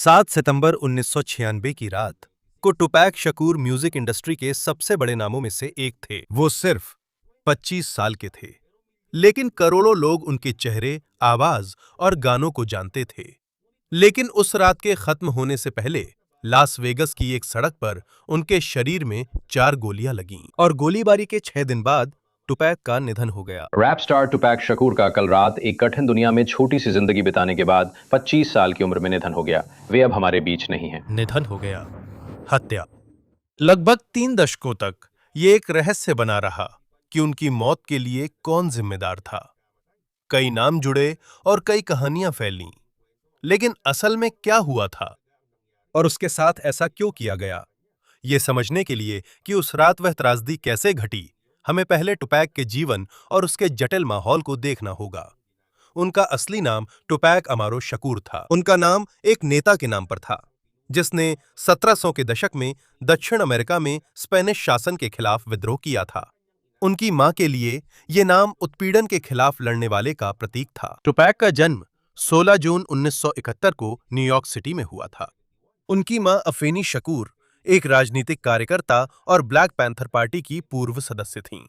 7 सितंबर 1996 की रात को टुपैक शकूर म्यूजिक इंडस्ट्री के सबसे बड़े नामों में से एक थे। वो सिर्फ 25 साल के थे, लेकिन करोड़ों लोग उनके चेहरे, आवाज और गानों को जानते थे। लेकिन उस रात के खत्म होने से पहले लास वेगस की एक सड़क पर उनके शरीर में 4 गोलियां लगीं और गोलीबारी के 6 दिन बाद टुपैक का निधन हो गया। रैप स्टार टुपैक शकूर का कल रात एक कठिन दुनिया में छोटी सी जिंदगी बिताने के बाद 25 साल की उम्र में निधन हो गया। वे अब हमारे बीच नहीं हैं। निधन हो गया। हत्या। लगभग 3 दशकों तक ये एक रहस्य बना रहा कि उनकी मौत के लिए कौन जिम्मेदार था। कई नाम जुड़े और कई कहानियां फैलीं, लेकिन असल में क्या हुआ था और उसके साथ ऐसा क्यों किया गया, ये समझने के लिए कि उस रात वह त्रासदी कैसे घटी, हमें पहले टुपैक के जीवन और उसके जटिल माहौल को देखना होगा। उनका असली नाम टुपैक अमारो शकूर था। उनका नाम एक नेता के नाम पर था, जिसने 1700 के दशक में दक्षिण अमेरिका में स्पेनिश शासन के खिलाफ विद्रोह किया था। उनकी मां के लिए यह नाम उत्पीड़न के खिलाफ लड़ने वाले का प्रतीक था। टुपैक का जन्म 16 जून 1971 को न्यूयॉर्क सिटी में हुआ था। उनकी मां अफेनी शकूर एक राजनीतिक कार्यकर्ता और ब्लैक पैंथर पार्टी की पूर्व सदस्य थीं।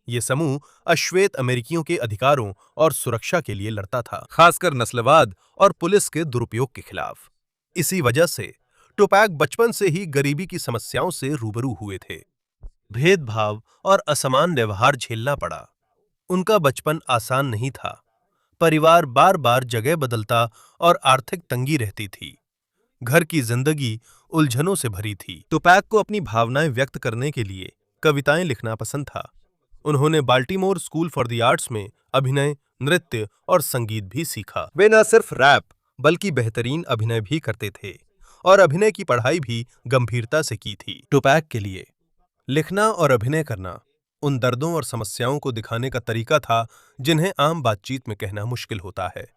ये समूह अश्वेत अमेरिकियों के अधिकारों और सुरक्षा के लिए लड़ता था, खासकर नस्लवाद और पुलिस के दुरुपयोग के खिलाफ। इसी वजह से टुपैक बचपन से ही गरीबी की समस्याओं से रूबरू हुए थे। भेदभाव और असमान व्यवहार झेलना पड़ा। उनका बचपन आसान नहीं था। परिवार बार बार जगह बदलता और आर्थिक तंगी रहती थी। घर की जिंदगी उलझनों से भरी थी। टुपैक को अपनी भावनाएं व्यक्त करने के लिए कविताएं लिखना पसंद था। उन्होंने Baltimore school for the arts में अभिनय, नृत्य और संगीत भी सीखा। वे न सिर्फ रैप बल्कि बेहतरीन अभिनय भी करते थे और अभिनय की पढ़ाई भी गंभीरता से की थी। टुपैक के लिए लिखना और अभिनय करना उन दर्दों और समस्याओं को दिखाने का तरीका था जिन्हें आम बातचीत में कहना मुश्किल होता है।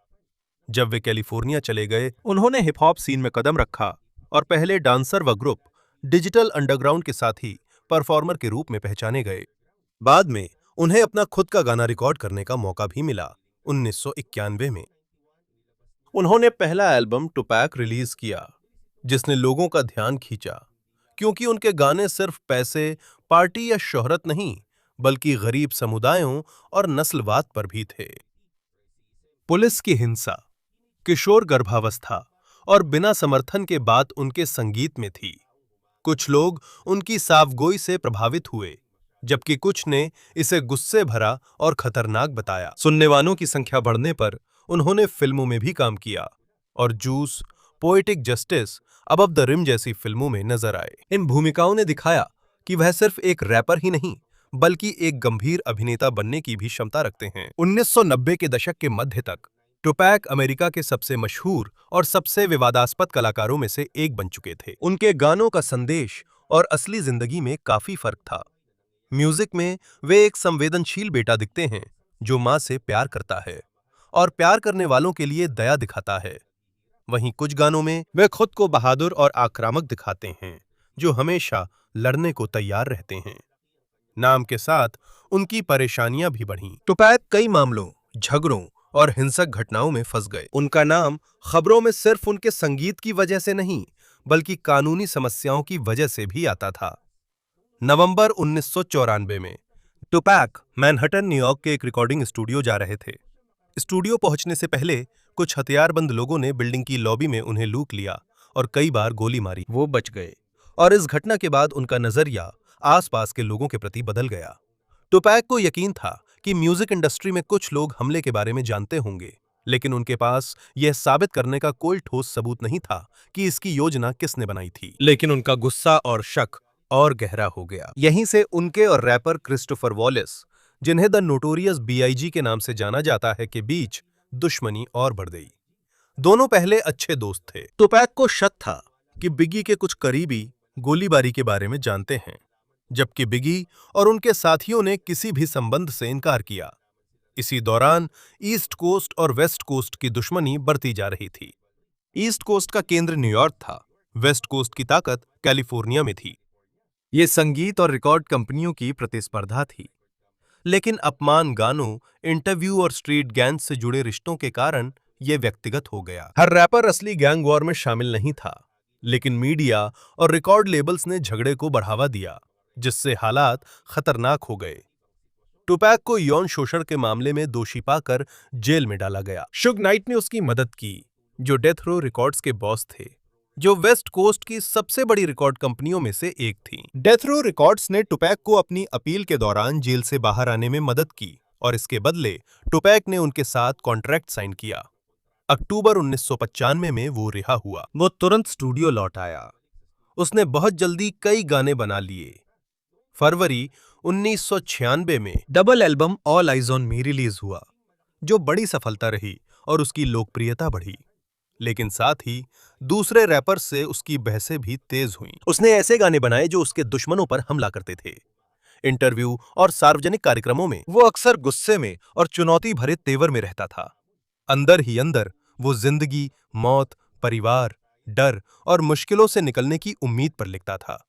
जब वे कैलिफोर्निया चले गए, उन्होंने हिप हॉप सीन में कदम रखा और पहले डांसर व ग्रुप डिजिटल अंडरग्राउंड के साथ ही परफॉर्मर के रूप में पहचाने गए। बाद में उन्हें अपना खुद का गाना रिकॉर्ड करने का मौका भी मिला। 1991 में उन्होंने पहला एल्बम टुपैक रिलीज किया, जिसने लोगों का ध्यान खींचा, क्योंकि उनके गाने सिर्फ पैसे, पार्टी या शोहरत नहीं, बल्कि गरीब समुदायों और नस्लवाद पर भी थे। पुलिस की हिंसा, किशोर गर्भावस्था और बिना समर्थन के बात उनके संगीत में थी। कुछ लोग उनकी साफगोई से प्रभावित हुए, जबकि कुछ ने इसे गुस्से भरा और खतरनाक बताया। सुनने वालों की संख्या बढ़ने पर उन्होंने फिल्मों में भी काम किया और juice, poetic justice, above the rim जैसी फिल्मों में नजर आए। इन भूमिकाओं ने दिखाया कि वह सिर्फ एक रैपर ही नहीं, बल्कि एक गंभीर अभिनेता बनने की भी क्षमता रखते हैं। 1990 के दशक के मध्य तक टुपैक अमेरिका के सबसे मशहूर और सबसे विवादास्पद कलाकारों में से एक बन चुके थे। उनके गानों का संदेश और असली जिंदगी में काफी फर्क था। म्यूजिक में वे एक संवेदनशील बेटा दिखते हैं जो मां से प्यार करता है और प्यार करने वालों के लिए दया दिखाता है। वहीं कुछ गानों में वे खुद को बहादुर और आक्रामक दिखाते हैं, जो हमेशा लड़ने को तैयार रहते हैं। नाम के साथ उनकी परेशानियां भी बढ़ीं। टुपैक कई मामलों, झगड़ों और हिंसक घटनाओं में फंस गए। उनका नाम खबरों में सिर्फ उनके संगीत की वजह से नहीं, बल्कि कानूनी समस्याओं की वजह से भी आता था। नवंबर 1994 में टुपैक मैनहट्टन, न्यूयॉर्क के एक रिकॉर्डिंग स्टूडियो जा रहे थे। स्टूडियो पहुंचने से पहले कुछ हथियारबंद लोगों ने बिल्डिंग की लॉबी में उन्हें लूट लिया और कई बार गोली मारी। वो बच गए और इस घटना के बाद उनका नजरिया आसपास के लोगों के प्रति बदल गया। टुपैक को यकीन था कि म्यूजिक इंडस्ट्री में कुछ लोग हमले के बारे में जानते होंगे, लेकिन उनके पास यह साबित करने का कोई ठोस सबूत नहीं था कि इसकी योजना किसने बनाई थी। लेकिन उनका गुस्सा और शक और गहरा हो गया। यहीं से उनके और रैपर क्रिस्टोफर वॉलिस, जिन्हें द नोटोरियस B.I.G. के नाम से जाना जाता है, के बीच दुश्मनी और बढ़ गई। दोनों पहले अच्छे दोस्त थे। टुपैक को शक था कि बिगी के कुछ करीबी गोलीबारी के बारे में जानते हैं, जबकि बिगी और उनके साथियों ने किसी भी संबंध से इनकार किया। इसी दौरान ईस्ट कोस्ट और वेस्ट कोस्ट की दुश्मनी बढ़ती जा रही थी। ईस्ट कोस्ट का केंद्र न्यूयॉर्क था, वेस्ट कोस्ट की ताकत कैलिफोर्निया में थी। ये संगीत और रिकॉर्ड कंपनियों की प्रतिस्पर्धा थी, लेकिन अपमान गानों, इंटरव्यू और स्ट्रीट गैंग्स से जुड़े रिश्तों के कारण ये व्यक्तिगत हो गया। हर रैपर असली गैंग वॉर में शामिल नहीं था, लेकिन मीडिया और रिकॉर्ड लेबल्स ने झगड़े को बढ़ावा दिया, जिससे हालात खतरनाक हो गए। टुपैक को यौन शोषण के मामले में दोषी पाकर जेल में डाला गया। शुग नाइट ने उसकी मदद की, जो डेथ रो रिकॉर्ड्स के बॉस थे, जो वेस्ट कोस्ट की सबसे बड़ी रिकॉर्ड कंपनियों में से एक थी। डेथ रो रिकॉर्ड्स ने टुपैक को अपनी अपील के दौरान जेल से बाहर आने में मदद की और इसके बदले टुपैक ने उनके साथ कॉन्ट्रैक्ट साइन किया। अक्टूबर 1995 में वो रिहा हुआ। वो तुरंत स्टूडियो लौट आया। उसने बहुत जल्दी कई गाने बना लिए। फरवरी 1996 में double album all eyes on me release हुआ, जो बड़ी सफलता रही और उसकी लोकप्रियता बढ़ी। लेकिन साथ ही दूसरे रैपर्स से उसकी बहसें भी तेज हुईं। उसने ऐसे गाने बनाए जो उसके दुश्मनों पर हमला करते थे। इंटरव्यू और सार्वजनिक कार्यक्रमों में वो अक्सर गुस्से में और चुनौती भरे तेवर में रहता था। अंदर ही अंदर वो जिंदगी, मौत, परिवार, डर और मुश्किलों से निकलने की उम्मीद पर लिखता था।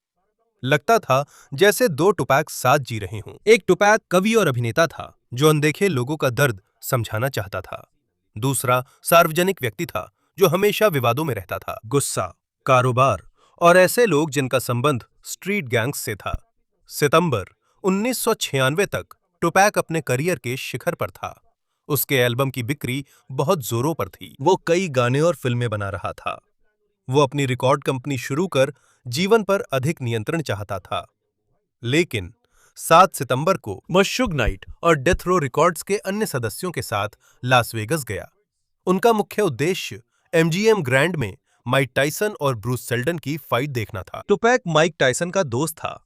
लगता था जैसे दो टुपैक साथ जी रहे हों। एक टुपैक कवि और अभिनेता था, जो अनदेखे लोगों का दर्द समझाना चाहता था। दूसरा सार्वजनिक व्यक्ति था, जो हमेशा विवादों में रहता था। गुस्सा, कारोबार और ऐसे लोग जिनका संबंध स्ट्रीट गैंग्स से था। सितंबर 1996 तक टुपैक अपने करियर के शिखर पर था। उसके एल्बम की बिक्री बहुत जोरों पर थी। वो कई गाने और फिल्में बना रहा था। वो अपनी रिकॉर्ड कंपनी शुरू कर जीवन पर अधिक नियंत्रण चाहता था। लेकिन 7 सितंबर को वह शुग नाइट और डेथ रो रिकॉर्ड्स के अन्य सदस्यों के साथ लास वेगस गया। उनका मुख्य उद्देश्य एमजीएम ग्रैंड में माइक टाइसन और ब्रूस सेल्डन की फाइट देखना था। टुपैक माइक टाइसन का दोस्त था।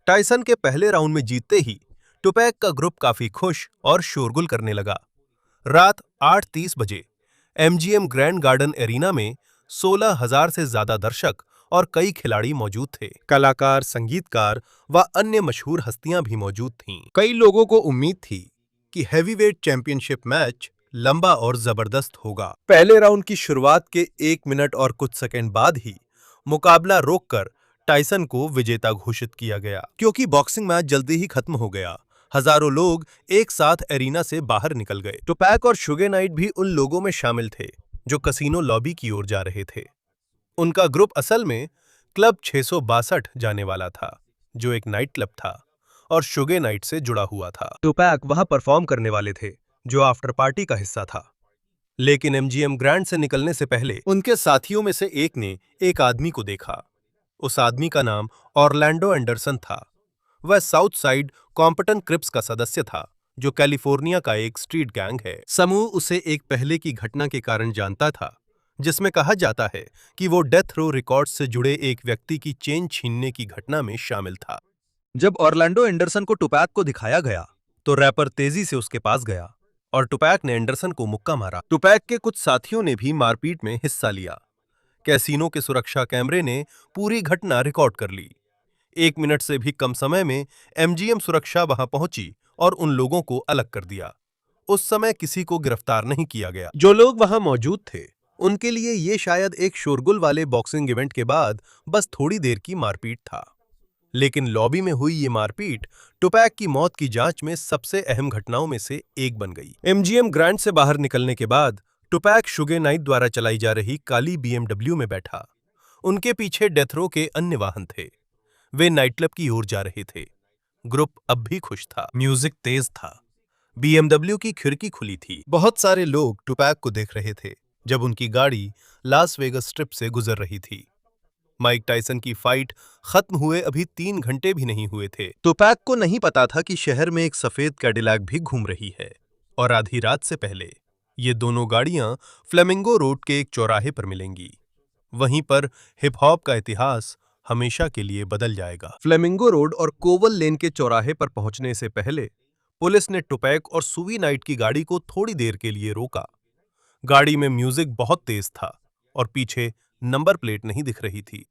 टाइसन के पहले राउंड में जीतते ही टुपैक का ग्रुप काफी खुश और शोरगुल करने लगा। रात 8:30 बजे एमजीएम ग्रैंड गार्डन एरिना में 16,000 से ज्यादा दर्शक और कई खिलाड़ी मौजूद थे। कलाकार, संगीतकार व अन्य मशहूर हस्तियां भी मौजूद थीं। कई लोगों को उम्मीद थी कि हैवीवेट चैंपियनशिप मैच लंबा और जबरदस्त होगा। पहले राउंड की शुरुआत के 1 मिनट और कुछ सेकंड बाद ही मुकाबला रोककर टाइसन को विजेता घोषित किया गया। क्योंकि बॉक्सिंग मैच जल्दी ही खत्म हो गया, हजारों लोग एक साथ एरिना से बाहर निकल गए। टुपैक और शुगे नाइट भी उन लोगों में शामिल थे जो कसिनो लॉबी की ओर जा रहे थे। उनका ग्रुप असल में क्लब 662 जाने वाला था, जो एक नाइट क्लब था और शुगे नाइट से जुड़ा हुआ था। टुपैक वहां परफॉर्म करने वाले थे, जो आफ्टर पार्टी का हिस्सा था। लेकिन एमजीएम ग्रैंड से निकलने से पहले उनके साथियों में से एक ने एक आदमी को देखा। उस आदमी का नाम ऑरलैंडो एंडरसन था। वह साउथ साइड कॉम्पटन क्रिप्स का सदस्य था, जो कैलिफोर्निया का एक स्ट्रीट गैंग है। समूह उसे एक पहले की घटना के कारण जानता था, जिसमें कहा जाता है कि वो डेथ रो रिकॉर्ड्स से जुड़े एक व्यक्ति की चेन छीनने की घटना में शामिल था। जब ऑरलैंडो एंडरसन को टुपैक को दिखाया गया, तो रैपर तेजी से उसके पास गया और टुपैक ने एंडरसन को मुक्का मारा। टुपैक के कुछ साथियों ने भी मारपीट में हिस्सा लिया। कैसीनो के सुरक्षा कैमरे ने पूरी घटना रिकॉर्ड कर ली। 1 मिनट से भी कम समय में एमजीएम सुरक्षा वहां पहुंची और उन लोगों को अलग कर दिया। उस समय किसी को गिरफ्तार नहीं किया गया। जो लोग वहां मौजूद थे, उनके लिए ये शायद एक शोरगुल वाले बॉक्सिंग इवेंट के बाद बस थोड़ी देर की मारपीट था। लेकिन लॉबी में हुई ये मारपीट टुपैक की मौत की जांच में सबसे अहम घटनाओं में से एक बन गई। एमजीएम ग्रैंड से बाहर निकलने के बाद टुपैक शुगे नाइट द्वारा चलाई जा रही काली बीएमडब्ल्यू में बैठा। उनके पीछे डेथ रो के अन्य वाहन थे। वे नाइट क्लब की ओर जा रहे थे। ग्रुप अब भी खुश था। म्यूजिक तेज था। बीएमडब्ल्यू की खिड़की खुली थी। बहुत सारे लोग टुपैक को देख रहे थे जब उनकी गाड़ी लास वेगस स्ट्रिप से गुजर रही थी। माइक टाइसन की फाइट खत्म हुए अभी 3 घंटे भी नहीं हुए थे। टुपैक को नहीं पता था कि शहर में एक सफेद कैडिलैक भी घूम रही है और आधी रात से पहले ये दोनों गाड़ियां फ्लेमिंगो रोड के एक चौराहे पर मिलेंगी। वहीं पर हिप हॉप का इतिहास हमेशा के लिए बदल जाएगा। फ्लेमिंगो रोड और कोवल लेन के चौराहे पर पहुंचने से पहले पुलिस ने टुपैक और सुवी नाइट की गाड़ी को थोड़ी देर के लिए रोका। गाड़ी में म्यूजिक बहुत तेज था और पीछे नंबर प्लेट नहीं दिख रही थी।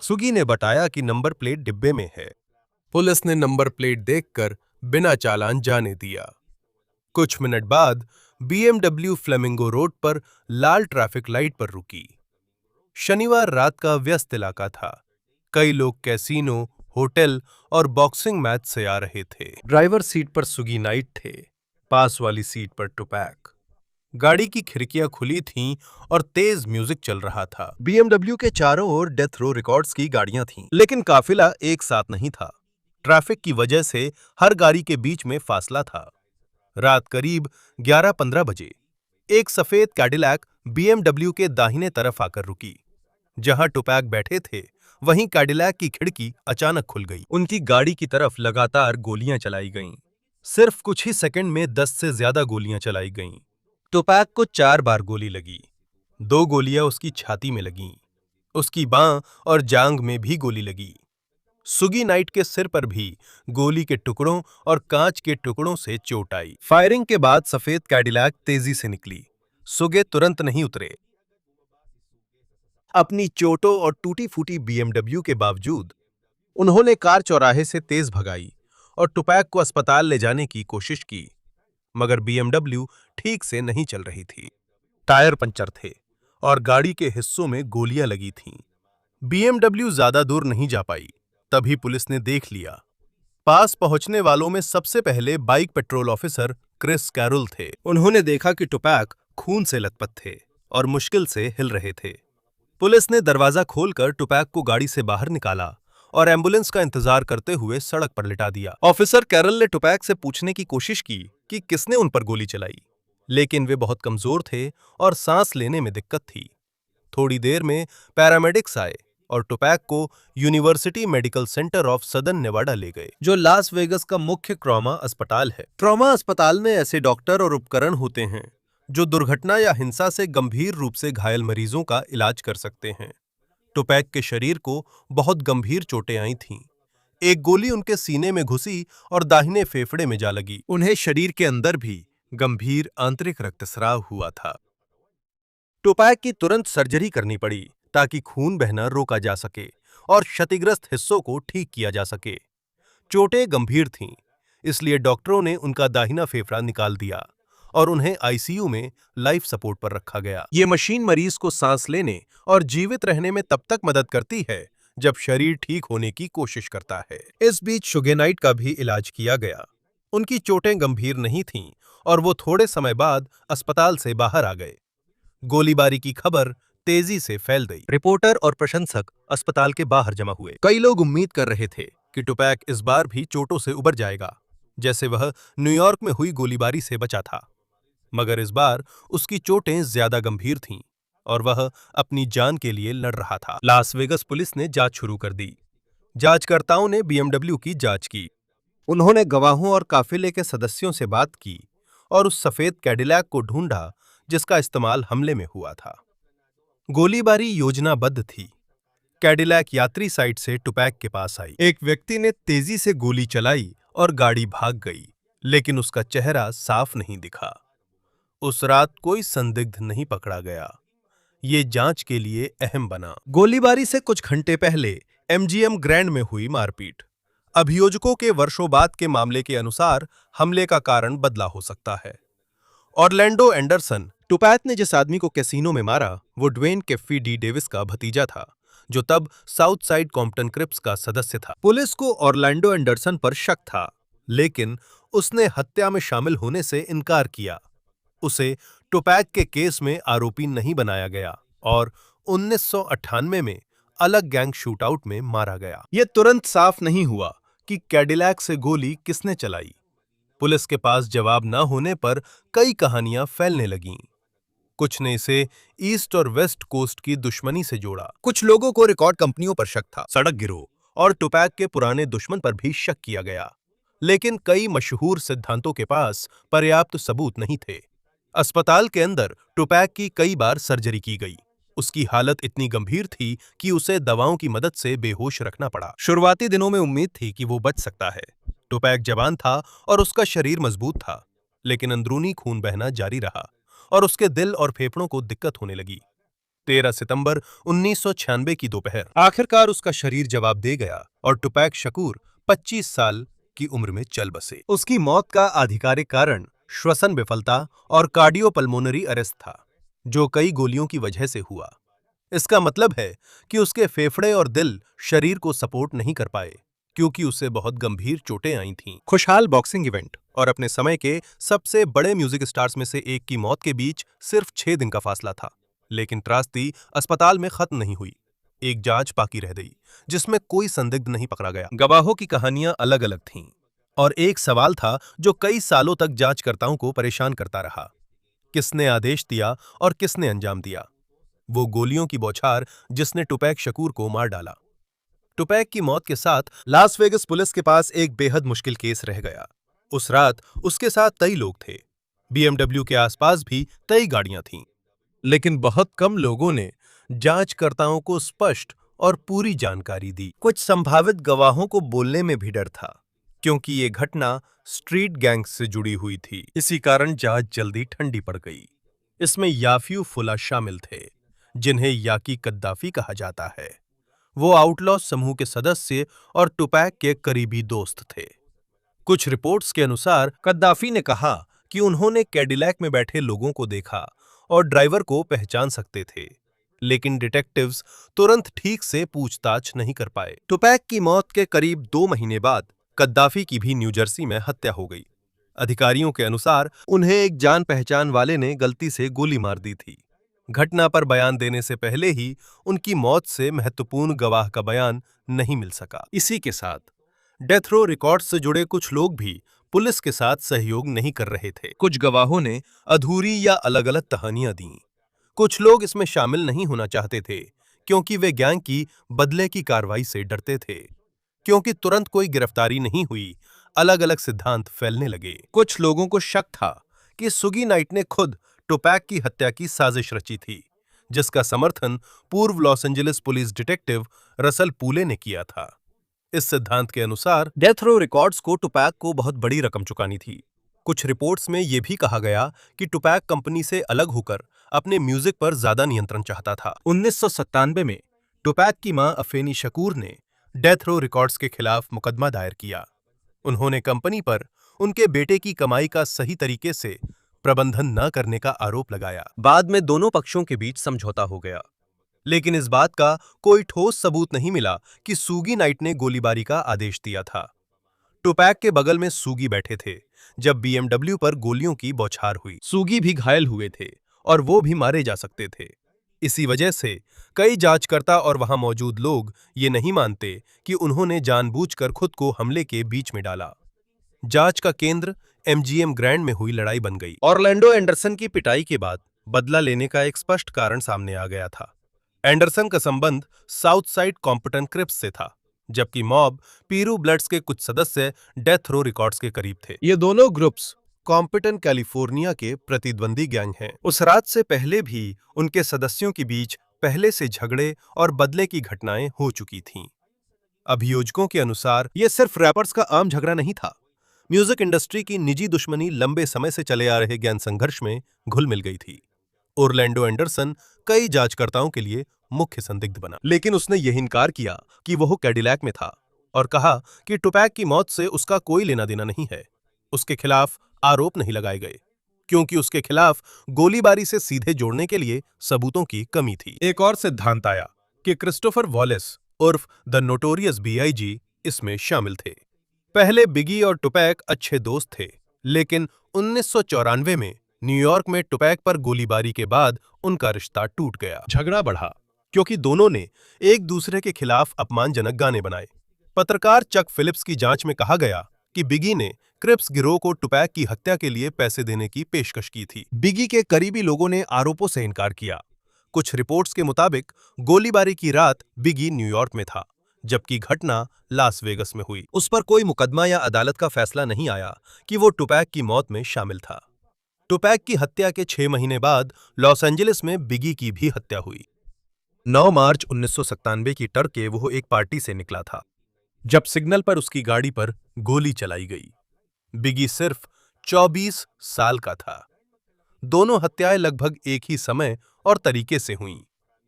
सुगी ने बताया कि नंबर प्लेट डिब्बे में है। पुलिस ने नंबर प्लेट देखकर बिना चालान जाने दिया। कुछ मिनट बाद बीएमडब्ल्यू फ्लेमिंगो रोड पर लाल ट्रैफिक लाइट पर रुकी। शनिवार रात का व्यस्त इलाका था। कई लोग कैसीनो, होटल और बॉक्सिंग मैच से आ रहे थे। ड्राइवर सीट पर सुगी नाइट थे, पास वाली सीट पर टुपैक। गाड़ी की खिड़कियां खुली थीं और तेज म्यूजिक चल रहा था। बीएमडब्ल्यू के चारों ओर डेथ रो रिकॉर्ड्स की गाड़ियां थीं, लेकिन काफिला एक साथ नहीं था। ट्रैफिक की वजह से हर गाड़ी के बीच में फासला था। रात करीब 11:15 बजे एक सफेद कैडिलैक बीएमडब्ल्यू के दाहिने तरफ आकर रुकी। जहां टुपैक बैठे थे, वहीं कैडिलैक की खिड़की अचानक खुल गई। उनकी गाड़ी की तरफ लगातार गोलियां चलाई गईं। सिर्फ कुछ ही सेकंड में 10 से ज्यादा गोलियां चलाई गईं। टुपैक को 4 बार गोली लगी। 2 गोलियां उसकी छाती में लगीं। उसकी बांह और जांघ में भी गोली लगी। सुगी नाइट के सिर पर भी गोली के टुकड़ों और कांच के टुकड़ों से चोट आई। फायरिंग के बाद सफेद कैडिलैक तेजी से निकली। सुगे तुरंत नहीं उतरे। अपनी चोटों और टूटी फूटी बीएमडब्ल्यू के बावजूद उन्होंने कार चौराहे से तेज भगाई और टुपैक को अस्पताल ले जाने की कोशिश की, मगर बीएमडब्ल्यू ठीक से नहीं चल रही थी। टायर पंचर थे और गाड़ी के हिस्सों में गोलियां लगी थीं। बीएमडब्ल्यू ज्यादा दूर नहीं जा पाई। तभी पुलिस ने देख लिया। पास पहुंचने वालों में सबसे पहले bike patrol officer Chris Carroll थे। उन्होंने देखा कि टुपैक खून से लथपथ थे और मुश्किल से हिल रहे थे। पुलिस ने दरवाजा खोलकर टुपैक को गाड़ी से बाहर निकाला और एम्बुलेंस का इंतजार करते हुए सड़क पर लिटा दिया। ऑफिसर कैरल ने टुपैक से पूछने की कोशिश की कि किसने उन पर गोली चलाई, लेकिन वे बहुत कमजोर थे और सांस लेने में दिक्कत थी। थोड़ी देर में पैरामेडिक्स आए और टुपैक को university medical centre of southern Nevada ले गए, जो लास वेगस का मुख्य ट्रॉमा अस्पताल है। ट्रॉमा अस्पताल में ऐसे डॉक्टर और उपकरण होते हैं जो दुर्घटना या हिंसा से गंभीर रूप से घायल मरीजों का इलाज कर सकते हैं। टुपैक के शरीर को बहुत गंभीर चोटें आई थीं। एक गोली उनके सीने में घुसी और दाहिने फेफड़े में जा लगी। उन्हें शरीर के अंदर भी गंभीर आंतरिक रक्तस्राव हुआ था। टुपैक की तुरंत सर्जरी करनी पड़ी ताकि खून बहना रोका जा सके और क्षतिग्रस्त हिस्सों को ठीक किया जा सके। चोटें गंभीर थीं, इसलिए डॉक्टरों ने उनका दाहिना फेफड़ा निकाल दिया और उन्हें आईसीयू में लाइफ सपोर्ट पर रखा गया। ये मशीन मरीज को सांस लेने और जीवित रहने में तब तक मदद करती है जब शरीर ठीक होने की कोशिश करता है। इस बीच शुगेनाइट का भी इलाज किया गया। उनकी चोटें गंभीर नहीं थीं और वो थोड़े समय बाद अस्पताल से बाहर आ गए। गोलीबारी की खबर तेजी से फैल गई। रिपोर्टर और प्रशंसक अस्पताल के बाहर जमा हुए। कई लोग उम्मीद कर रहे थे कि टुपैक इस बार भी चोटों से उबर जाएगा, जैसे वह न्यूयॉर्क में हुई गोलीबारी से बचा था। मगर इस बार उसकी चोटें ज्यादा गंभीर थीं और वह अपनी जान के लिए लड़ रहा था। लास वेगस पुलिस ने जांच शुरू कर दी। जांचकर्ताओं ने बीएमडब्ल्यू की जांच की। उन्होंने गवाहों और काफिले के सदस्यों से बात की और उस सफेद कैडिलैक को ढूंढा जिसका इस्तेमाल हमले में हुआ था। गोलीबारी योजनाबद्ध थी। कैडिलैक यात्री साइट से टुपैक के पास आई। एक व्यक्ति ने तेजी से गोली चलाई और गाड़ी भाग गई, लेकिन उसका चेहरा साफ नहीं दिखा। उस रात कोई संदिग्ध नहीं पकड़ा गया। ये जांच के लिए अहम बना। गोलीबारी से कुछ घंटे पहले एमजीएम ग्रैंड में हुई मारपीट। अभियोजकों के वर्षों बाद के मामले के अनुसार हमले का कारण बदला हो सकता है। ऑरलैंडो एंडरसन, टुपैक ने जिस आदमी को कैसीनो में मारा, वो ड्वेन केफ्फी डी डेविस का भतीजा था, जो तब साउथ साइड कॉम्पटन क्रिप्स का सदस्य था। पुलिस को ऑरलैंडो एंडरसन पर शक था, लेकिन उसने हत्या में शामिल होने से इनकार किया। उसे टुपैक के केस में आरोपी नहीं बनाया गया और 1998 में अलग गैंग शूटआउट में मारा गया। यह तुरंत साफ नहीं हुआ कि कैडिलैक से गोली किसने चलाई। पुलिस के पास जवाब न होने पर कई कहानियां फैलने लगीं। कुछ ने इसे ईस्ट और वेस्ट कोस्ट की दुश्मनी से जोड़ा। कुछ लोगों को रिकॉर्ड कंपनियों पर शक था, सड़क गिरोह और टुपैक के पुराने दुश्मन पर भी शक किया गया। लेकिन कई मशहूर सिद्धांतों के पास पर्याप्त सबूत नहीं थे। अस्पताल के अंदर टुपैक की कई बार सर्जरी की गई। उसकी हालत इतनी गंभीर थी कि उसे दवाओं की मदद से बेहोश रखना पड़ा। शुरुआती दिनों में उम्मीद थी कि वो बच सकता है। टुपैक जवान था और उसका शरीर मजबूत था, लेकिन अंदरूनी खून बहना जारी रहा और उसके दिल और फेफड़ों को दिक्कत होने लगी। 13 सितंबर 1996 की दोपहर आखिरकार उसका शरीर जवाब दे गया और टुपैक शकूर 25 साल की उम्र में चल बसे। उसकी मौत का आधिकारिक कारण श्वसन विफलता और कार्डियोपल्मोनरी अरेस्ट था, जो कई गोलियों की वजह से हुआ। इसका मतलब है कि उसके फेफड़े और दिल शरीर को सपोर्ट नहीं कर पाए। क्योंकि उसे बहुत गंभीर चोटें आई थीं। खुशहाल बॉक्सिंग इवेंट और अपने समय के सबसे बड़े म्यूजिक स्टार्स में से एक की मौत के बीच सिर्फ 6 दिन का फासला था। लेकिन त्रासदी अस्पताल में खत्म नहीं हुई। एक जांच बाकी रह गई जिसमें कोई संदिग्ध नहीं पकड़ा गया। गवाहों की कहानियां अलग अलग थीं और एक सवाल था जो कई सालों तक जांचकर्ताओं को परेशान करता रहा। किसने आदेश दिया और किसने अंजाम दिया? वो गोलियों की बौछार जिसने टुपैक शकूर को मार डाला। टुपैक की मौत के साथ लास वेगस पुलिस के पास एक बेहद मुश्किल केस रह गया। उस रात उसके साथ कई लोग थे। बीएमडब्ल्यू के आसपास भी कई गाड़ियां थीं। लेकिन बहुत कम लोगों ने जांचकर्ताओं को स्पष्ट और पूरी जानकारी दी। कुछ संभावित गवाहों को बोलने में भी डर था, क्योंकि ये घटना स्ट्रीट गैंग्स से जुड़ी हुई थी। इसी कारण जांच जल्दी ठंडी पड़ गई। इसमें याफ्यू फुला शामिल थे, जिन्हें याकी कद्दाफी कहा जाता है। वो आउटलॉ समूह के सदस्य और टुपैक के करीबी दोस्त थे। कुछ रिपोर्ट्स के अनुसार कद्दाफी ने कहा कि उन्होंने कैडिलैक में बैठे लोगों को देखा और ड्राइवर को पहचान सकते थे, लेकिन डिटेक्टिव्स तुरंत ठीक से पूछताछ नहीं कर पाए। टुपैक की मौत के करीब 2 महीने बाद कद्दाफी की भी न्यू जर्सी में हत्या हो गई। अधिकारियों के अनुसार उन्हें एक जान पहचान वाले ने गलती से गोली मार दी थी। घटना पर बयान देने से पहले ही उनकी मौत से महत्वपूर्ण गवाह का बयान नहीं मिल सका। इसी के साथ डेथ रो रिकॉर्ड्स से जुड़े कुछ लोग भी पुलिस के साथ सहयोग नहीं कर रहे थे। कुछ गवाहों ने अधूरी या अलग-अलग कहानियां दी। कुछ लोग इसमें शामिल नहीं होना चाहते थे, क्योंकि वे गैंग की बदले की कार्रवाई से डरते थे। क्योंकि तुरंत कोई गिरफ्तारी नहीं हुई, अलग-अलग सिद्धांत फैलने लगे। कुछ लोगों को शक था कि सुगी नाइट ने खुद टुपैक की हत्या की साजिश रची थी, जिसका समर्थन पूर्व Los Angeles police detective Russell Poole ने किया था। इस सिद्धांत के अनुसार डेथ रो रिकॉर्ड्स को टुपैक को बहुत बड़ी रकम चुकानी थी। कुछ रिपोर्ट्स में यह भी कहा गया कि टुपैक कंपनी से अलग होकर अपने म्यूजिक पर ज्यादा नियंत्रण चाहता था। 1997 में टुपैक की मां अफेनी शकूर ने डेथ रो रिकॉर्ड्स के खिलाफ मुकदमा दायर किया। उन्होंने कंपनी पर उनके बेटे की कमाई का सही तरीके से प्रबंधन न करने का आरोप लगाया। बाद में दोनों पक्षों के बीच समझौता हो गया, लेकिन इस बात का कोई ठोस सबूत नहीं मिला कि सुगी नाइट ने गोलीबारी का आदेश दिया था। टुपैक के बगल में सुगी बैठे थे जब बीएमडब्ल्यू पर गोलियों की बौछार हुई। सुगी भी घायल हुए थे और वो भी मारे जा सकते थे। इसी वजह से कई जांचकर्ता और वहां मौजूद लोग ये नहीं मानते कि उन्होंने जानबूझकर खुद को हमले के बीच में डाला। जांच का केंद्र एमजीएम ग्रैंड में हुई लड़ाई बन गई। ऑरलैंडो एंडरसन की पिटाई के बाद बदला लेने का एक स्पष्ट कारण सामने आ गया था। एंडरसन का संबंध साउथ साइड कॉम्पिटेंट क्रिप्स से था, जबकि मॉब पीरू ब्लड्स के कुछ सदस्य डेथ रो रिकॉर्ड्स के करीब थे। ये दोनों ग्रुप्स कॉम्पिटेंट कैलिफोर्निया के प्रतिद्वंदी गैंग हैं। उस रात से पहले भी उनके सदस्यों के बीच पहले से झगड़े और बदले की घटनाएं हो चुकी थीं। अभियोजकों के अनुसार यह सिर्फ रैपर्स का आम झगड़ा नहीं था। म्यूजिक इंडस्ट्री की निजी दुश्मनी लंबे समय से चले आ रहे ज्ञान संघर्ष में घुल मिल गई थी। ओरलैंडो एंडरसन कई जांचकर्ताओं के लिए मुख्य संदिग्ध बना, लेकिन उसने यह इनकार किया कि वह कैडिलैक में था और कहा कि टुपैक की मौत से उसका कोई लेना देना नहीं है। उसके खिलाफ आरोप नहीं लगाए गए क्योंकि उसके खिलाफ गोलीबारी से सीधे जोड़ने के लिए सबूतों की कमी थी। एक और सिद्धांत आया कि क्रिस्टोफर वॉलेस उर्फ द नोटोरियस बीआईजी इसमें शामिल थे। पहले बिगी और टुपैक अच्छे दोस्त थे, लेकिन 1994 में न्यूयॉर्क में टुपैक पर गोलीबारी के बाद उनका रिश्ता टूट गया। झगड़ा बढ़ा क्योंकि दोनों ने एक दूसरे के खिलाफ अपमानजनक गाने बनाए। पत्रकार चक फिलिप्स की जांच में कहा गया कि बिगी ने क्रिप्स गिरोह को टुपैक की हत्या के लिए पैसे देने की पेशकश की थी। बिगी के करीबी लोगों ने आरोपों से इनकार किया। कुछ रिपोर्ट्स के मुताबिक गोलीबारी की रात बिगी न्यूयॉर्क में था, जबकि घटना लास वेगस में हुई। उस पर कोई मुकदमा या अदालत का फैसला नहीं आया कि वो टुपैक की मौत में शामिल था। टुपैक की हत्या के 6 महीने बाद लॉस एंजलिस में बिगी की भी हत्या हुई। 9 मार्च 1997 की तड़के वो एक पार्टी से निकला था, जब सिग्नल पर उसकी गाड़ी पर गोली चलाई गई। बिगी सिर्फ 24 साल का था। दोनों हत्याएं लगभग एक ही समय और तरीके से हुईं,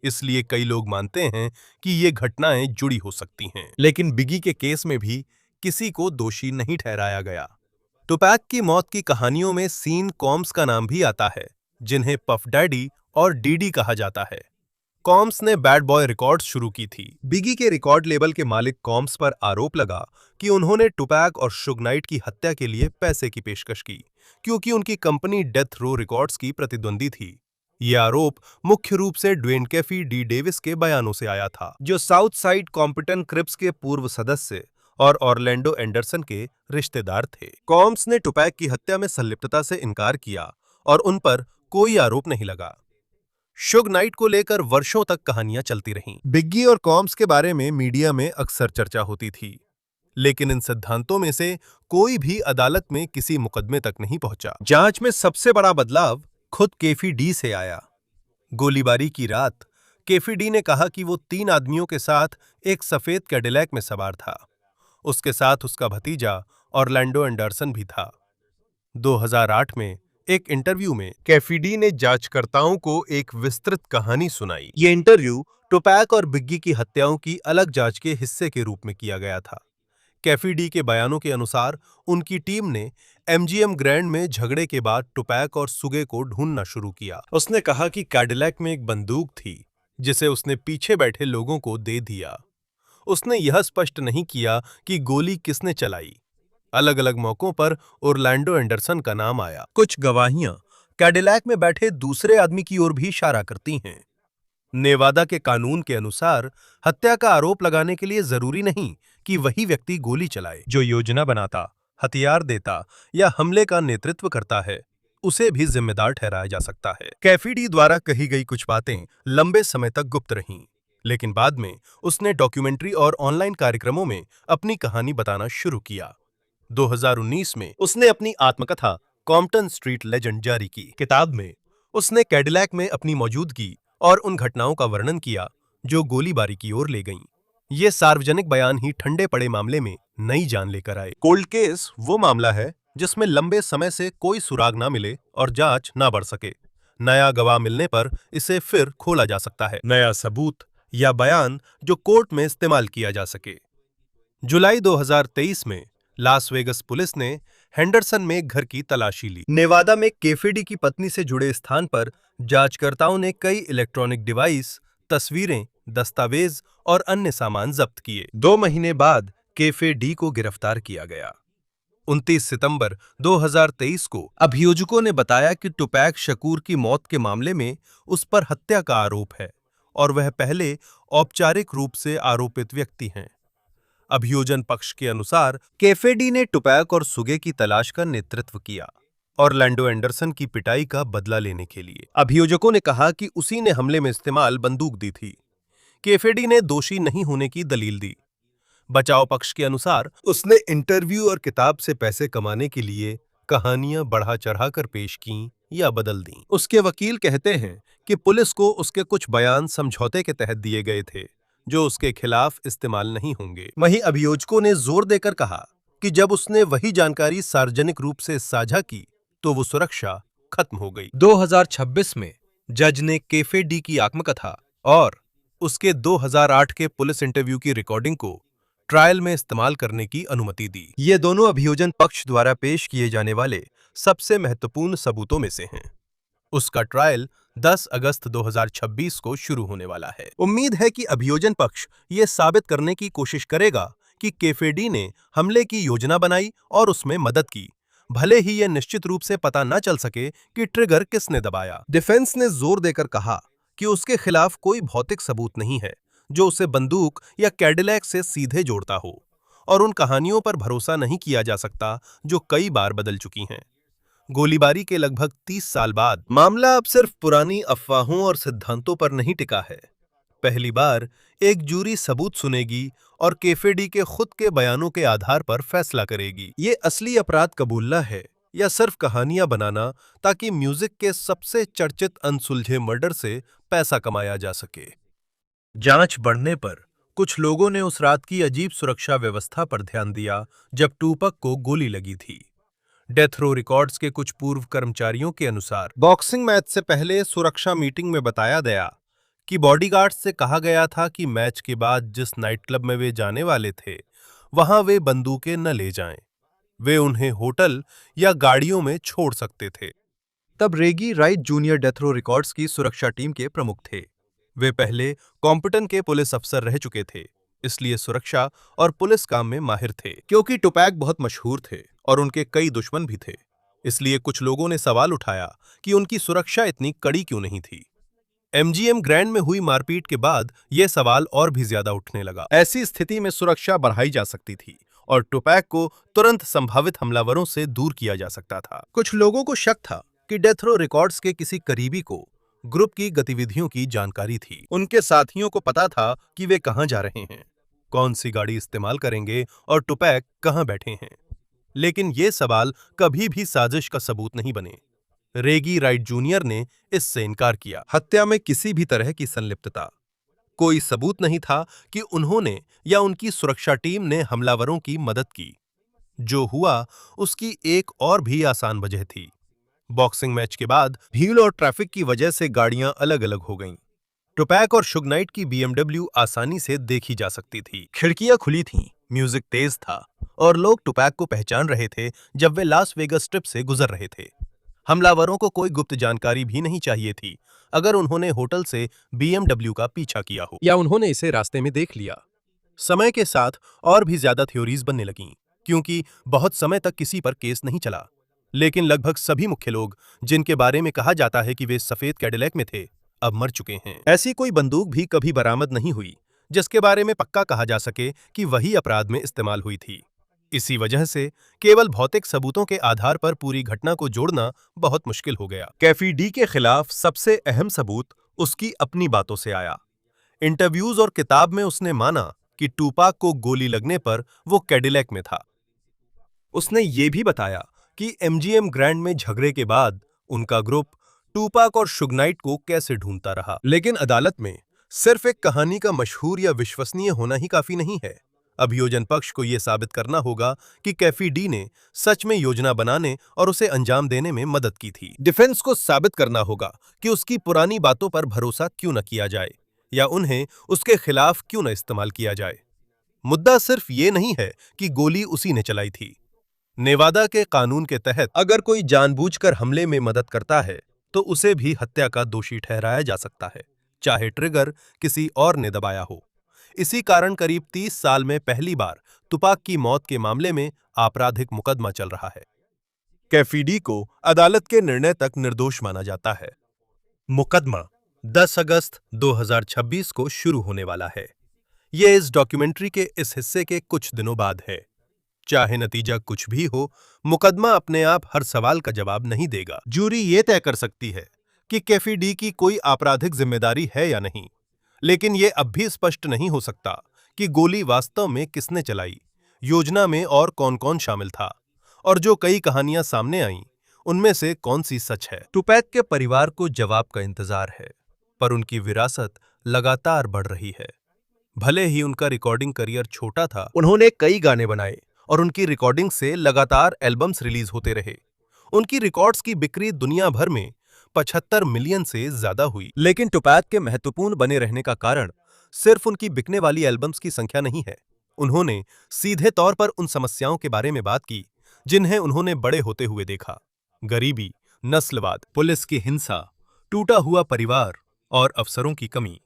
इसलिए कई लोग मानते हैं कि ये घटनाएं जुड़ी हो सकती हैं। लेकिन बिगी के केस में भी किसी को दोषी नहीं ठहराया गया। टुपैक की मौत की कहानियों में सीन कॉम्स का नाम भी आता है, जिन्हें पफ डैडी और डीडी कहा जाता है। कॉम्स ने बैड बॉय रिकॉर्ड्स शुरू की थी। बिगी के रिकॉर्ड लेबल के मालिक कॉम्स पर आरोप लगा कि उन्होंने टुपैक और शुग नाइट की हत्या के लिए पैसे की पेशकश की, क्योंकि उनकी कंपनी डेथ रो रिकॉर्ड्स की प्रतिद्वंदी थी। ये आरोप मुख्य रूप से ड्वेन कैफी डी डेविस के बयानों से आया था, जो साउथ साइड कॉम्पिटन क्रिप्स के पूर्व सदस्य और ऑरलैंडो एंडरसन के रिश्तेदार थे। कॉम्स ने टुपैक की हत्या में संलिप्तता से इनकार किया और उन पर कोई आरोप नहीं लगा। शुग नाइट को लेकर वर्षों तक कहानियां चलती रहीं। बिग्गी और कॉम्स के बारे में मीडिया में अक्सर चर्चा होती थी, लेकिन इन सिद्धांतों में से कोई भी अदालत में किसी मुकदमे तक नहीं पहुंचा। जांच में सबसे बड़ा बदलाव खुद केफी डी से आया। गोलीबारी की रात केफी डी ने कहा कि वो 3 आदमियों के साथ एक सफेद कैडिलैक में सवार था। उसके साथ उसका भतीजा ऑरलैंडो एंडरसन भी था। 2008 में एक इंटरव्यू में कैफी डी ने जांचकर्ताओं को एक विस्तृत कहानी सुनाई। ये इंटरव्यू टुपैक और बिग्गी की हत्याओं की अलग जांच के हिस्से के रूप में किया गया था। कैफी डी के बयानों के अनुसार उनकी टीम ने एमजीएम ग्रैंड में झगड़े के बाद टुपैक और सुगे को ढूंढना शुरू किया। उसने कहा कि कैडिलैक में एक बंदूक थी, जिसे उसने पीछे बैठे लोगों को दे दिया। उसने यह स्पष्ट नहीं किया कि गोली किसने चलाई। अलग अलग मौकों पर ऑरलैंडो एंडरसन का नाम आया। कुछ गवाहियां कैडिलैक में बैठे दूसरे आदमी की ओर भी इशारा करती हैं। नेवादा के कानून के अनुसार हत्या का आरोप लगाने के लिए जरूरी नहीं कि वही व्यक्ति गोली चलाए। जो योजना बनाता, हथियार देता या हमले का नेतृत्व करता है, उसे भी जिम्मेदार ठहराया जा सकता है। कैफी डी द्वारा कही गई कुछ बातें लंबे समय तक गुप्त रहीं, लेकिन बाद में उसने डॉक्यूमेंट्री और ऑनलाइन कार्यक्रमों में अपनी कहानी बताना शुरू किया। 2019 में उसने अपनी आत्मकथा कॉम्पटन स्ट्रीट लेजेंड जारी की। किताब में उसने कैडिलैक में अपनी मौजूदगी और उन घटनाओं का वर्णन किया जो गोलीबारी की ओर ले गईं। ये सार्वजनिक बयान ही ठंडे पड़े मामले में नई जान लेकर आए। कोल्ड केस वो मामला है जिसमें लंबे समय से कोई सुराग ना मिले और जांच ना बढ़ सके। नया गवाह मिलने पर इसे फिर खोला जा सकता है। नया सबूत या बयान जो कोर्ट में इस्तेमाल किया जा सके। जुलाई 2023 में लास वेगस पुलिस ने हेंडरसन में एक घर की तलाशी ली। नेवादा में कैफी डी की पत्नी से जुड़े स्थान पर जांचकर्ताओं ने कई इलेक्ट्रॉनिक डिवाइस, तस्वीरें, दस्तावेज और अन्य सामान जब्त किए। 2 महीने बाद कैफी डी को गिरफ्तार किया गया। 29 सितंबर 2023 को अभियोजकों ने बताया कि टुपैक शकूर की मौत के मामले में उस पर हत्या का आरोप है और वह पहले औपचारिक रूप से आरोपित व्यक्ति हैं। अभियोजन पक्ष के अनुसार कैफी डी ने टुपैक और सुगे की तलाश का नेतृत्व किया ऑरलैंडो एंडरसन की पिटाई का बदला लेने के लिए। अभियोजकों ने कहा कि उसी ने हमले में इस्तेमाल बंदूक दी थी। कैफी डी ने दोषी नहीं होने की दलील दी। बचाव पक्ष के अनुसार उसने इंटरव्यू और किताब से पैसे कमाने के लिए कहानियां बढ़ा चढ़ाकर पेश की या बदल दी। उसके वकील कहते हैं कि पुलिस को उसके कुछ बयान समझौते के तहत दिए गए थे, जो उसके खिलाफ इस्तेमाल नहीं होंगे। वहीं अभियोजकों ने जोर देकर कहा कि जब उसने वही जानकारी सार्वजनिक रूप से साझा की तो वो सुरक्षा खत्म हो गई। 2026 में जज ने कैफी डी की आत्मकथा और उसके 2008 के पुलिस इंटरव्यू की रिकॉर्डिंग को ट्रायल में इस्तेमाल करने की अनुमति दी। ये दोनों अभियोजन पक्ष द्वारा पेश किए जाने वाले सबसे महत्वपूर्ण सबूतों में से हैं। उसका ट्रायल 10 अगस्त 2026 को शुरू होने वाला है। उम्मीद है कि अभियोजन पक्ष ये साबित करने की कोशिश करेगा कि कैफी डी ने हमले की योजना बनाई और उसमें मदद की, भले ही यह निश्चित रूप से पता न चल सके कि ट्रिगर किसने दबाया। डिफेंस ने जोर देकर कहा कि उसके खिलाफ कोई भौतिक सबूत नहीं है जो उसे बंदूक या कैडिलैक से सीधे जोड़ता हो, और उन कहानियों पर भरोसा नहीं किया जा सकता जो कई बार बदल चुकी हैं। गोलीबारी के लगभग 30 साल बाद मामला अब सिर्फ पुरानी अफवाहों और सिद्धांतों पर नहीं टिका है। पहली बार एक जूरी सबूत सुनेगी और कैफी डी के खुद के बयानों के आधार पर फैसला करेगी। ये असली अपराध कबूलना है या सिर्फ कहानियां बनाना ताकि म्यूजिक के सबसे चर्चित अनसुलझे मर्डर से पैसा कमाया जा सके। जांच बढ़ने पर कुछ लोगों ने उस रात की अजीब सुरक्षा व्यवस्था पर ध्यान दिया जब टूपक को गोली लगी थी। डेथ रो रिकॉर्ड्स के कुछ पूर्व कर्मचारियों के अनुसार बॉक्सिंग मैच से पहले सुरक्षा मीटिंग में बताया गया कि बॉडीगार्ड्स से कहा गया था कि मैच के बाद जिस नाइट क्लब में वे जाने वाले थे वहां वे बंदूकें न ले जाएं। वे उन्हें होटल या गाड़ियों में छोड़ सकते थे। तब Reggie Wright junior Death Row records की सुरक्षा टीम के प्रमुख थे। वे पहले कॉम्पटन के पुलिस अफसर रह चुके थे, इसलिए सुरक्षा और पुलिस काम में माहिर थे। क्योंकि टुपैक बहुत मशहूर थे और उनके कई दुश्मन भी थे, इसलिए कुछ लोगों ने सवाल उठाया कि उनकी सुरक्षा इतनी कड़ी क्यों नहीं थी। एमजीएम ग्रैंड में हुई मारपीट के बाद यह सवाल और भी ज्यादा उठने लगा। ऐसी स्थिति में सुरक्षा बढ़ाई जा सकती थी और टुपैक को तुरंत संभावित हमलावरों से दूर किया जा सकता था। कुछ लोगों को शक था कि डेथ रो रिकॉर्ड्स के किसी करीबी को ग्रुप की गतिविधियों की जानकारी थी। उनके साथियों को पता था कि वे कहां जा रहे हैं, कौन सी गाड़ी इस्तेमाल करेंगे और टुपैक कहां बैठे हैं। लेकिन ये सवाल कभी भी साजिश का सबूत नहीं बने। रेगी राइट जूनियर ने इससे इनकार किया। हत्या में किसी भी तरह की संलिप्तता, कोई सबूत नहीं था कि उन्होंने या उनकी सुरक्षा टीम ने हमलावरों की मदद की। जो हुआ उसकी एक और भी आसान वजह थी। बॉक्सिंग मैच के बाद भीड़ और ट्रैफिक की वजह से गाड़ियां अलग-अलग हो गईं। टुपैक और शुग नाइट की बीएमडब्ल्यू आसानी से देखी जा सकती थी। खिड़कियां खुली थीं, म्यूजिक तेज था और लोग टुपैक को पहचान रहे थे जब वे लास वेगास स्ट्रिप से गुजर रहे थे। हमलावरों को कोई गुप्त जानकारी भी नहीं चाहिए थी अगर उन्होंने होटल से बीएमडब्ल्यू का पीछा किया हो या उन्होंने इसे रास्ते में देख लिया। समय के साथ और भी ज्यादा थ्योरीज बनने लगीं, क्योंकि बहुत समय तक किसी पर केस नहीं चला। लेकिन लगभग सभी मुख्य लोग जिनके बारे में कहा जाता है कि वे सफेद कैडिलैक में थे, अब मर चुके हैं। ऐसी कोई बंदूक भी कभी बरामद नहीं हुई जिसके बारे में पक्का कहा जा सके कि वही अपराध में इस्तेमाल हुई थी। इसी वजह से केवल भौतिक सबूतों के आधार पर पूरी घटना को जोड़ना बहुत मुश्किल हो गया। कैफी डी के खिलाफ सबसे अहम सबूत उसकी अपनी बातों से आया। इंटरव्यूज और किताब में उसने माना कि टूपाक को गोली लगने पर वो कैडिलैक में था। उसने ये भी बताया कि एमजीएम ग्रैंड में झगड़े के बाद उनका ग्रुप टूपाक और शुग नाइट को कैसे ढूंढता रहा। लेकिन अदालत में सिर्फ एक कहानी का मशहूर या विश्वसनीय होना ही काफी नहीं है। अभियोजन पक्ष को यह साबित करना होगा कि कैफी डी ने सच में योजना बनाने और उसे अंजाम देने में मदद की थी। डिफेंस को साबित करना होगा कि उसकी पुरानी बातों पर भरोसा क्यों न किया जाए या उन्हें उसके खिलाफ क्यों न इस्तेमाल किया जाए। मुद्दा सिर्फ ये नहीं है कि गोली उसी ने चलाई थी। नेवादा के कानून के तहत अगर कोई जानबूझकर हमले में मदद करता है तो उसे भी हत्या का दोषी ठहराया जा सकता है, चाहे ट्रिगर किसी और ने दबाया हो। इसी कारण करीब 30 साल में पहली बार तुपाक की मौत के मामले में आपराधिक मुकदमा चल रहा है। कैफी डी को अदालत के निर्णय तक निर्दोष माना जाता है। मुकदमा 10 अगस्त 2026 को शुरू होने वाला है। यह इस डॉक्यूमेंट्री के इस हिस्से के कुछ दिनों बाद है। चाहे नतीजा कुछ भी हो, मुकदमा अपने आप हर सवाल का जवाब नहीं देगा। जूरी ये तय कर सकती है कि कैफी डी की कोई आपराधिक जिम्मेदारी है या नहीं, लेकिन यह अब भी स्पष्ट नहीं हो सकता कि गोली वास्तव में किसने चलाई, योजना में और कौन-कौन शामिल था, और जो कई कहानियां सामने आईं, उनमें से कौन सी सच है। टुपैक के परिवार को जवाब का इंतजार है, पर उनकी विरासत लगातार बढ़ रही है। भले ही उनका रिकॉर्डिंग करियर छोटा था, उन्होंने कई गाने बनाए और उनकी रिकॉर्डिंग से लगातार एल्बम्स रिलीज होते रहे। उनकी रिकॉर्ड्स की बिक्री दुनिया भर में 75 मिलियन से ज्यादा हुई। लेकिन टुपैक के महत्वपूर्ण बने रहने का कारण सिर्फ उनकी बिकने वाली एल्बम्स की संख्या नहीं है। उन्होंने सीधे तौर पर उन समस्याओं के बारे में बात की जिन्हें उन्होंने बड़े होते हुए देखा। गरीबी, नस्लवाद, पुलिस की हिंसा, टूटा हुआ परिवार और अवसरों की कमी।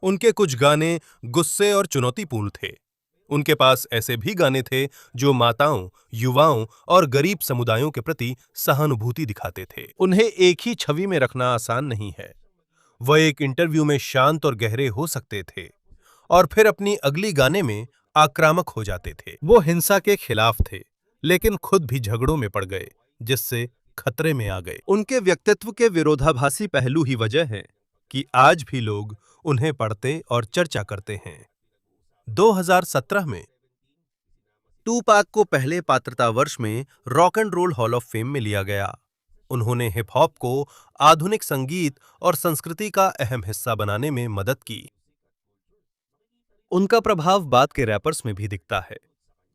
उनके कुछ गाने गुस्से और चुनौतीपूर्ण थे। उनके पास ऐसे भी गाने थे जो माताओं, युवाओं और गरीब समुदायों के प्रति सहानुभूति दिखाते थे। उन्हें एक ही छवि में रखना आसान नहीं है। वह एक इंटरव्यू में शांत और गहरे हो सकते थे और फिर अपनी अगली गाने में आक्रामक हो जाते थे। वो हिंसा के खिलाफ थे, लेकिन खुद भी झगड़ों में पड़ गए, जिससे खतरे में आ गए। उनके व्यक्तित्व के विरोधाभासी पहलू ही वजह है कि आज भी लोग उन्हें पढ़ते और चर्चा करते हैं। 2017 में टूपाक को पहले पात्रता वर्ष में rock and roll hall of fame में लिया गया। उन्होंने हिप हॉप को आधुनिक संगीत और संस्कृति का अहम हिस्सा बनाने में मदद की। उनका प्रभाव बाद के रैपर्स में भी दिखता है।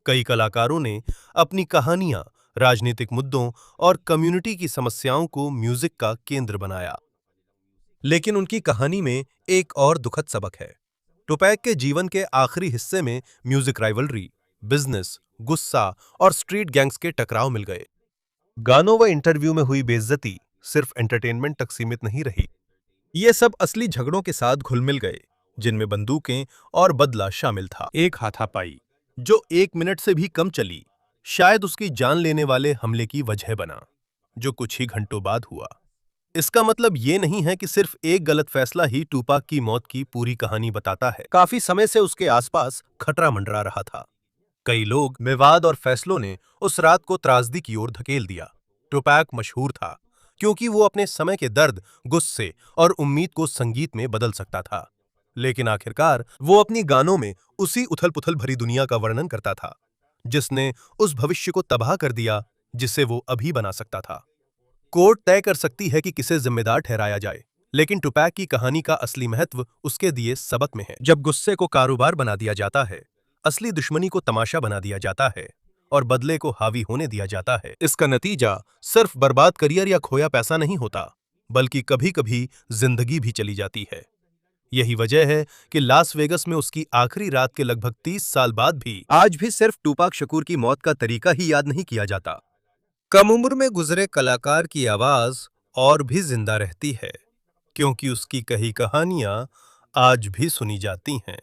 कई कलाकारों ने अपनी कहानियां राजनीतिक मुद्दों और कम्युनिटी की समस्याओं को म्यूजिक का केंद्र बनाया। लेकिन उनकी कहानी में एक और दुखद सबक है। टुपैक के जीवन के आखिरी हिस्से में म्यूजिक राइवलरी, बिजनेस, गुस्सा और स्ट्रीट गैंग्स के टकराव मिल गए। गानों व इंटरव्यू में हुई बेइज्जती सिर्फ एंटरटेनमेंट तक सीमित नहीं रही। ये सब असली झगड़ों के साथ घुल मिल गए, जिनमें बंदूकें और बदला शामिल था। एक हाथापाई जो 1 मिनट से भी कम चली, शायद उसकी जान लेने वाले हमले की वजह बना, जो कुछ ही घंटों बाद हुआ। इसका मतलब ये नहीं है कि सिर्फ एक गलत फैसला ही टूपाक की मौत की पूरी कहानी बताता है। काफी समय से उसके आसपास खतरा मंडरा रहा था। कई लोग, विवाद और फैसलों ने उस रात को त्रासदी की ओर धकेल दिया। टूपैक मशहूर था क्योंकि वो अपने समय के दर्द, गुस्से और उम्मीद को संगीत में बदल सकता था। लेकिन आखिरकार वो अपनी गानों में उसी उथल-पुथल भरी दुनिया का वर्णन करता था, जिसने उस भविष्य को तबाह कर दिया जिसे वो अभी बना सकता था। कोर्ट तय कर सकती है कि किसे जिम्मेदार ठहराया जाए, लेकिन टुपैक की कहानी का असली महत्व उसके दिए सबक में है। जब गुस्से को कारोबार बना दिया जाता है, असली दुश्मनी को तमाशा बना दिया जाता है और बदले को हावी होने दिया जाता है, इसका नतीजा सिर्फ बर्बाद करियर या खोया पैसा नहीं होता, बल्कि कभी-कभी जिंदगी भी चली जाती है। यही वजह है कि लास वेगस में उसकी आखिरी रात के लगभग 30 साल बाद भी आज भी सिर्फ टूपाक शकूर की मौत का तरीका ही याद नहीं किया जाता। कम उम्र में गुजरे कलाकार की आवाज और भी जिंदा रहती है, क्योंकि उसकी कही कहानियां आज भी सुनी जाती हैं।